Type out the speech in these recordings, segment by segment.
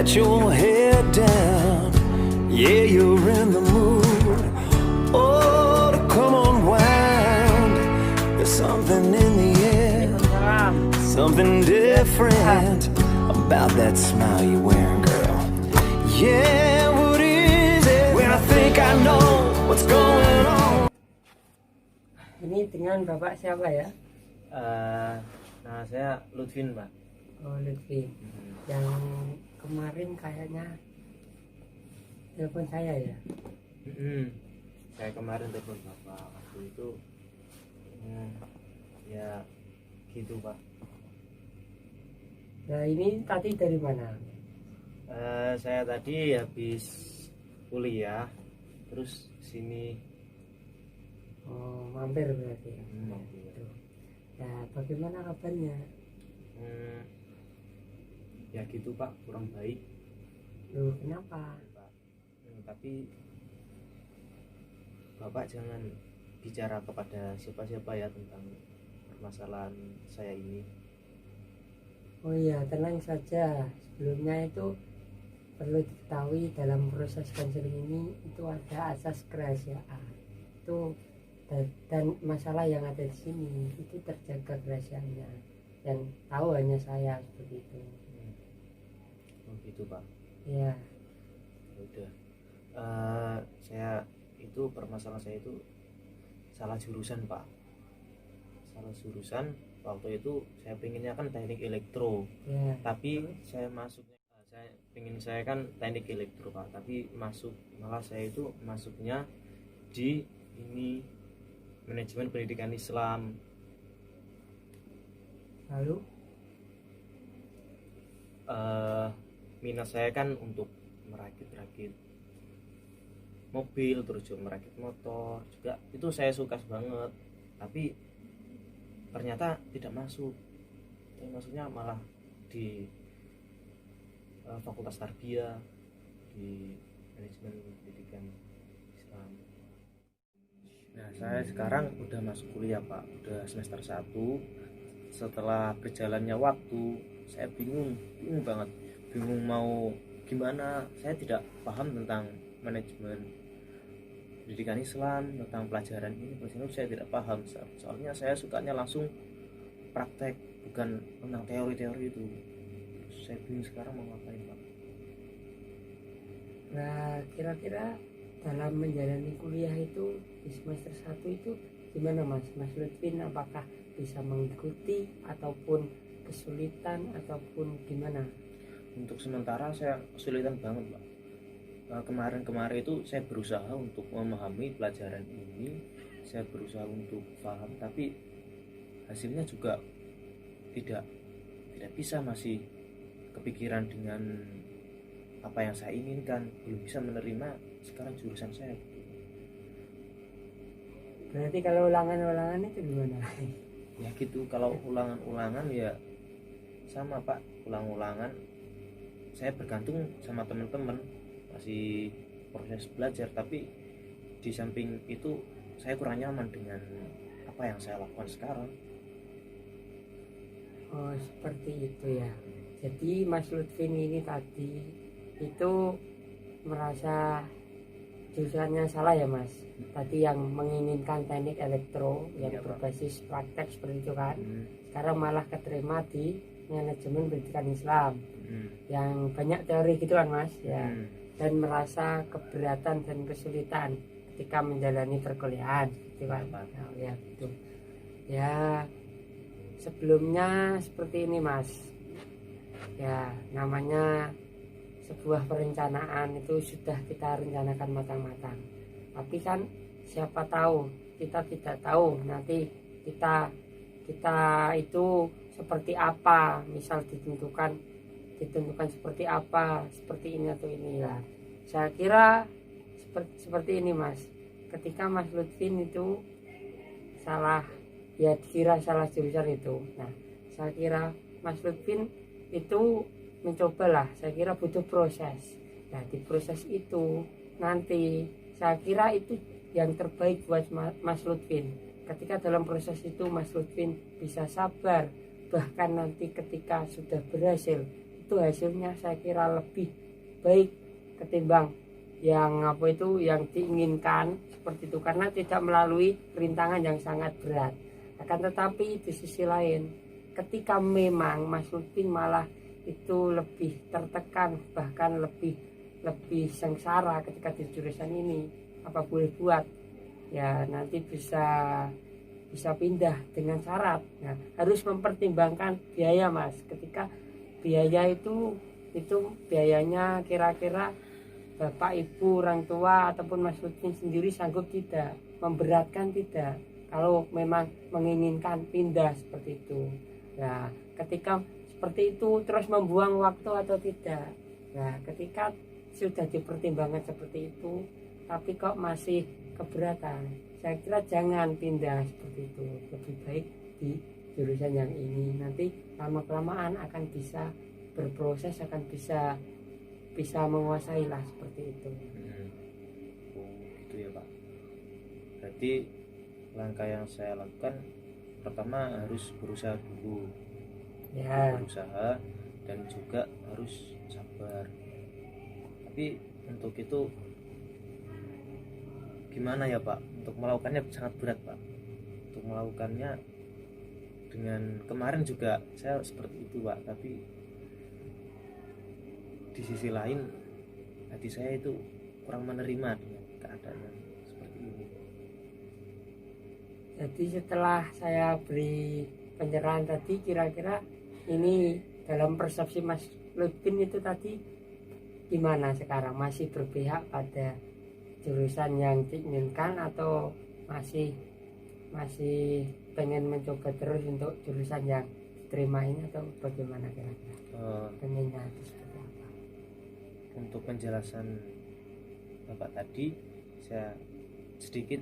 got your head down, yeah, you're in the mood. Oh, to come unwound. There's something in the air, something different about that smile you're wearing, girl. Yeah, what is it? When I think I know what's going on. Ini dengan Bapak siapa ya? Nah, saya Lutfin, Pak. Oh, Lutfi. Yang kemarin kayaknya telepon saya ya. Saya kemarin telepon Bapak waktu itu, ya gitu, Pak. Nah, ini tadi dari mana? Saya tadi habis kuliah, terus sini. Oh, mampir berarti. Mampir. Nah, bagaimana kabarnya? Ya gitu, Pak, kurang baik. Loh, kenapa? Pak. Tapi Bapak jangan bicara kepada siapa-siapa ya tentang permasalahan saya ini. Oh iya, tenang saja. Sebelumnya itu perlu diketahui dalam proses konseling ini itu ada asas kerahasiaan. Itu dan masalah yang ada di sini itu terjaga kerahasiaannya. Yang tahu hanya saya seperti itu. Oh gitu, Pak. Iya. Ya udah. Saya itu permasalahan saya itu salah jurusan, Pak. Salah jurusan. Waktu itu saya pengennya kan teknik elektro. Ya. Tapi saya kan teknik elektro, Pak. Tapi malah saya itu masuknya di ini manajemen pendidikan Islam. Lalu Minat saya kan untuk merakit mobil, terus juga merakit motor juga, itu saya suka banget. Tapi ternyata tidak masuk. Maksudnya malah di Fakultas Tarbiyah di manajemen pendidikan Islam. Nah, saya sekarang udah masuk kuliah, Pak. Udah semester 1. Setelah berjalannya waktu, saya bingung banget. Bingung mau gimana. Saya tidak paham tentang manajemen pendidikan Islam, tentang pelajaran ini. Saya tidak paham. Soalnya saya sukanya langsung praktek, bukan tentang teori-teori itu. Saya bingung sekarang mau ngapain, Pak. nah, kira-kira dalam menjalani kuliah itu di semester 1 itu gimana Mas Lutfin, apakah bisa mengikuti ataupun kesulitan ataupun gimana? Untuk sementara saya kesulitan banget, Pak. Kemarin itu saya berusaha untuk memahami pelajaran ini, saya berusaha untuk paham, tapi hasilnya juga tidak bisa, masih kepikiran dengan apa yang saya inginkan, belum bisa menerima sekarang jurusan saya. Berarti kalau ulangan itu gimana? Ya gitu, kalau ulangan ya sama, Pak. Ulangan saya bergantung sama teman-teman, masih proses belajar, tapi di samping itu saya kurang nyaman dengan apa yang saya lakukan sekarang. Oh, seperti itu ya. Jadi Mas Lutfin ini tadi itu merasa jurusannya salah ya, Mas. Tadi yang menginginkan teknik elektro yang Iya, Pak. berbasis praktek seperti itu kan. Sekarang malah keterima di manajemen pendidikan Islam yang banyak teori gitu kan, Mas ya. Dan merasa keberatan dan kesulitan ketika menjalani perkuliahan gitu kan. Oh, ya gitu. Ya, sebelumnya seperti ini, Mas. Ya, namanya sebuah perencanaan itu sudah kita rencanakan matang-matang. Tapi kan siapa tahu, kita tidak tahu nanti kita itu seperti apa, misal ditentukan seperti apa, seperti ini atau ini lah. Saya kira seperti ini, Mas. Ketika Mas Lutfin itu salah, ya dikira salah jurusan itu. Nah, saya kira Mas Lutfin itu mencobalah, saya kira butuh proses. Nah, di proses itu nanti saya kira itu yang terbaik buat Mas Lutfin. Ketika dalam proses itu Mas Lutfin bisa sabar, bahkan nanti ketika sudah berhasil itu hasilnya saya kira lebih baik ketimbang yang yang diinginkan seperti itu, karena tidak melalui rintangan yang sangat berat. Akan tetapi di sisi lain, ketika memang Mas Lutfin malah itu lebih tertekan, bahkan lebih sengsara ketika di jurusan ini, apa boleh buat ya nanti bisa pindah dengan syarat. Nah, harus mempertimbangkan biaya Mas. Ketika biaya itu biayanya kira-kira Bapak, Ibu, orang tua ataupun Mas Lutfin sendiri sanggup tidak, memberatkan tidak, kalau memang menginginkan pindah seperti itu. Nah, ketika seperti itu terus membuang waktu atau tidak. Nah, ketika sudah dipertimbangkan seperti itu tapi kok masih keberatan, saya kira jangan pindah seperti itu. Lebih baik di jurusan yang ini, nanti lama-kelamaan akan bisa berproses, akan bisa menguasai lah seperti itu. Oh gitu ya Pak. Berarti langkah yang saya lakukan pertama harus berusaha dulu, berusaha dan juga harus sabar. Tapi untuk itu gimana ya Pak? Untuk melakukannya sangat berat Pak. Untuk melakukannya dengan kemarin juga saya seperti itu Pak, tapi di sisi lain hati saya itu kurang menerima dengan keadaan seperti ini. Jadi setelah saya beri pencerahan tadi, kira-kira ini dalam persepsi Mas Lutfin itu tadi gimana sekarang? Masih berpihak pada jurusan yang diinginkan atau masih pengen mencoba terus untuk jurusan yang diterima ini, atau bagaimana kira-kira? Pengennya itu seperti apa? Untuk penjelasan Bapak tadi, saya sedikit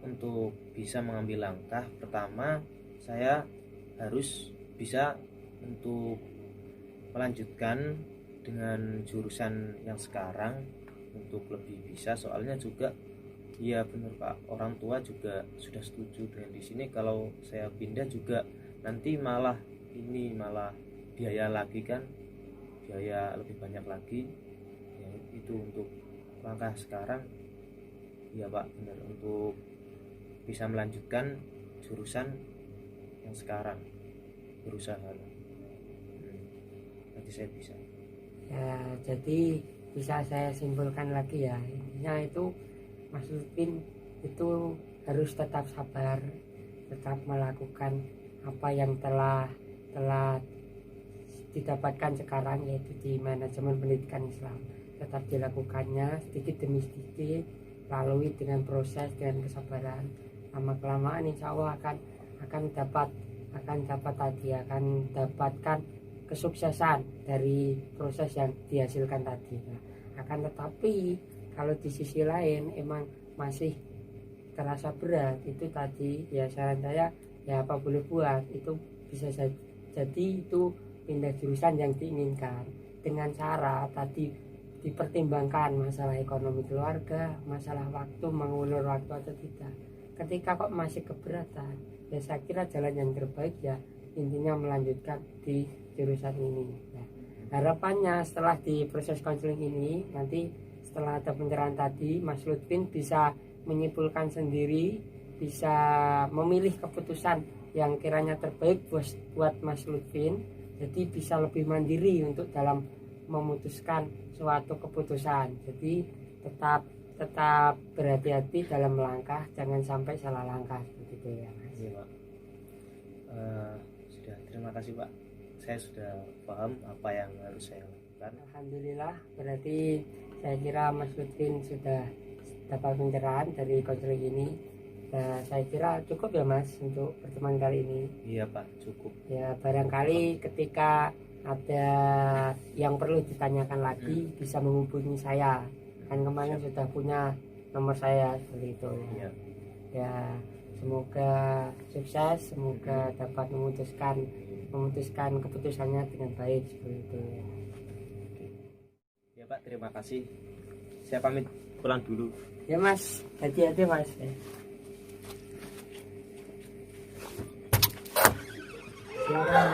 untuk bisa mengambil langkah pertama, saya harus bisa untuk melanjutkan dengan jurusan yang sekarang untuk lebih bisa. Soalnya juga iya benar Pak, orang tua juga sudah setuju dengan di sini. Kalau saya pindah juga nanti malah biaya lagi kan, biaya lebih banyak lagi ya. Itu untuk langkah sekarang ya Pak, benar, untuk bisa melanjutkan jurusan yang sekarang, berusaha nanti saya bisa ya. Jadi bisa saya simpulkan lagi ya, intinya itu Mas Lutfin itu harus tetap sabar, tetap melakukan apa yang telah didapatkan sekarang, yaitu di manajemen pendidikan Islam. Tetap dilakukannya sedikit demi sedikit, lalui dengan proses, dengan kesabaran. Lama-kelamaan insya Allah akan dapatkan kesuksesan dari proses yang dihasilkan tadi. Nah, akan tetapi kalau di sisi lain emang masih terasa berat, itu tadi ya saran saya ya apa boleh buat, itu bisa jadi itu pindah jurusan yang diinginkan, dengan cara tadi dipertimbangkan masalah ekonomi keluarga, masalah waktu, mengulur waktu atau tidak. Ketika kok masih keberatan, ya saya kira jalan yang terbaik ya intinya melanjutkan di jurusan ini. Nah, harapannya setelah di proses konseling ini, nanti setelah ada pencerahan tadi, Mas Lutfin bisa menyimpulkan sendiri, bisa memilih keputusan yang kiranya terbaik buat Mas Lutfin. Jadi bisa lebih mandiri untuk dalam memutuskan suatu keputusan. Jadi tetap berhati-hati dalam melangkah, jangan sampai salah langkah begitu ya Mas. Iya Pak. Sudah, terima kasih Pak. Saya sudah paham apa yang harus saya lakukan. Alhamdulillah, berarti saya kira Mas Lutfin sudah dapat pencerahan dari konseling ini. Nah, saya kira cukup ya Mas untuk pertemuan kali ini. Iya Pak, cukup. Ya, barangkali ketika ada yang perlu ditanyakan lagi bisa menghubungi saya. Kan kemarin sudah punya nomor saya seperti itu. Iya. Ya, semoga sukses, semoga dapat memutuskan keputusannya dengan baik seperti itu. Ya Pak, terima kasih. Saya pamit pulang dulu. Ya Mas, hati-hati Mas. Silakan.